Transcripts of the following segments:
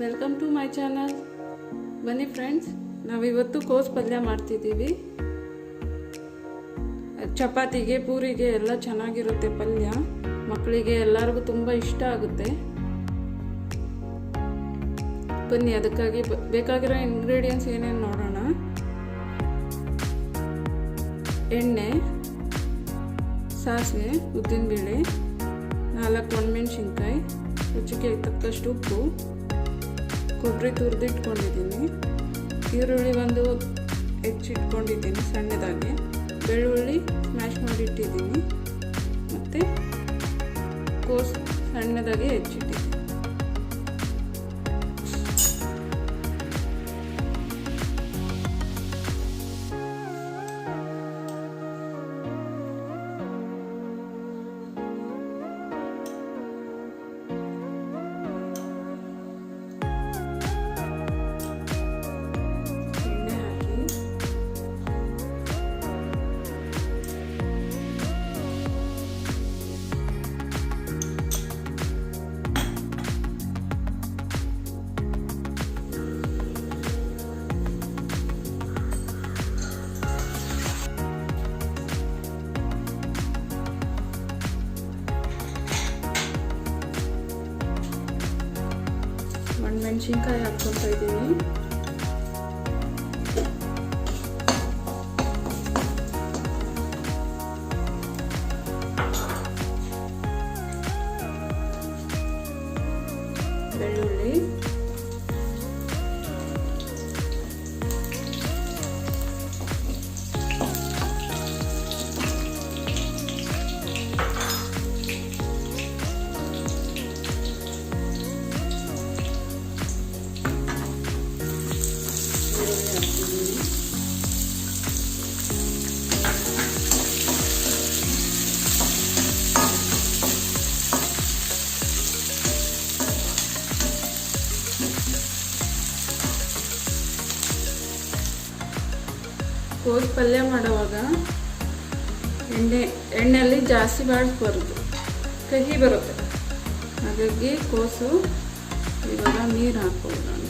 Welcome to my channel. ಬನ್ನಿ friends, ನಾವಿವತ್ತು ಕೋಸು ಪಲ್ಯ ಮಾಡ್ತಿದ್ದೀವಿ. ಚಪಾತಿಗೆ ಪೂರಿಗೆ ಎಲ್ಲ ಚೆನ್ನಾಗಿರುತ್ತೆ ಪಲ್ಯ. ಮಕ್ಕಳಿಗೆ ಎಲ್ಲರಿಗೂ ತುಂಬ ಇಷ್ಟ ಆಗುತ್ತೆ. ಬನ್ನಿ, ಅದಕ್ಕಾಗಿ ಬೇಕಾಗಿರೋ ಇಂಗ್ರೀಡಿಯೆಂಟ್ಸ್ ಏನೇನು ನೋಡೋಣ. ಎಣ್ಣೆ, ಸಾಸಿವೆ, ಉದ್ದಿನಬೇಳೆ, 4 ಒಣಮೆಣಸಿನ್ಕಾಯಿ, ರುಚಿಗೆ ತಕ್ಕಷ್ಟು ಉಪ್ಪು, ಕೊಬ್ಬರಿ ತುರಿದಿಟ್ಕೊಂಡಿದ್ದೀನಿ, ಈರುಳ್ಳಿ ಒಂದು ಹೆಚ್ಚಿಟ್ಕೊಂಡಿದ್ದೀನಿ ಸಣ್ಣದಾಗಿ, ಬೆಳ್ಳುಳ್ಳಿ ಸ್ಮ್ಯಾಶ್ ಮಾಡಿಟ್ಟಿದ್ದೀನಿ, ಮತ್ತು ಕೋಸು ಸಣ್ಣದಾಗಿ ಹೆಚ್ಚಿಟ್ಟಿದ್ದೀನಿ. ಮೆಣಸಿನ್ಕಾಯಿ ಹಾಕ್ಕೊತಾ ಇದ್ದೀನಿ. ಬೆಳ್ಳುಳ್ಳಿ, ಕೋಸು ಪಲ್ಯ ಮಾಡುವಾಗ ಎಣ್ಣೆಯಲ್ಲಿ ಜಾಸ್ತಿ ಬಾಡಿಸ್ಬಾರ್ದು, ಕಹಿ ಬರುತ್ತೆ. ಹಾಗಾಗಿ ಕೋಸು ಇವಾಗ ನೀರು ಹಾಕ್ಬೋದು. ನಾನು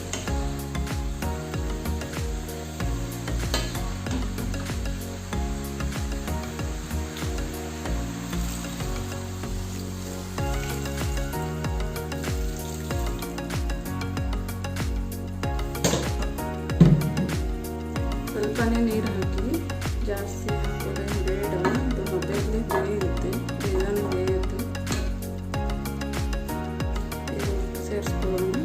ಸ್ವಲ್ಪನೇ ನೀರು ಹಾಕಿ, ಜಾಸ್ತಿ ಹಾಕೋದೇನು ಬೇಡ. ಅದು ಮೊದಲೇ ಬೇಯುತ್ತೆ, ಬೇಗನೆ ಬೇಯುತ್ತೆ. ಸೇರಿಸ್ಕೊಳ್ಳೋಣ.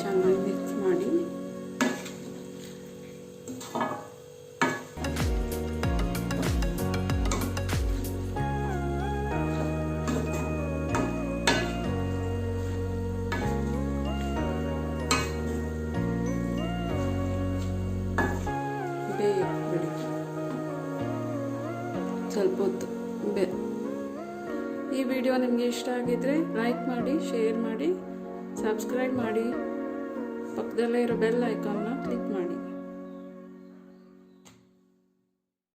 ಚೆನ್ನಾಗಿ ಮಿಕ್ಸ್ ಮಾಡಿ ಬೇಯಿಬಿಡಿ ಸ್ವಲ್ಪ ಹೊತ್ತು. ಈ ವಿಡಿಯೋ ನಿಮಗೆ ಇಷ್ಟ ಆಗಿದ್ರೆ ಲೈಕ್ ಮಾಡಿ, ಶೇರ್ ಮಾಡಿ, ಸಬ್ಸ್ಕ್ರೈಬ್ ಮಾಡಿ, ಪಕ್ಕದಲ್ಲೇ ಇರೋ ಬೆಲ್ ಐಕಾನ್ನ ಕ್ಲಿಕ್ ಮಾಡಿ.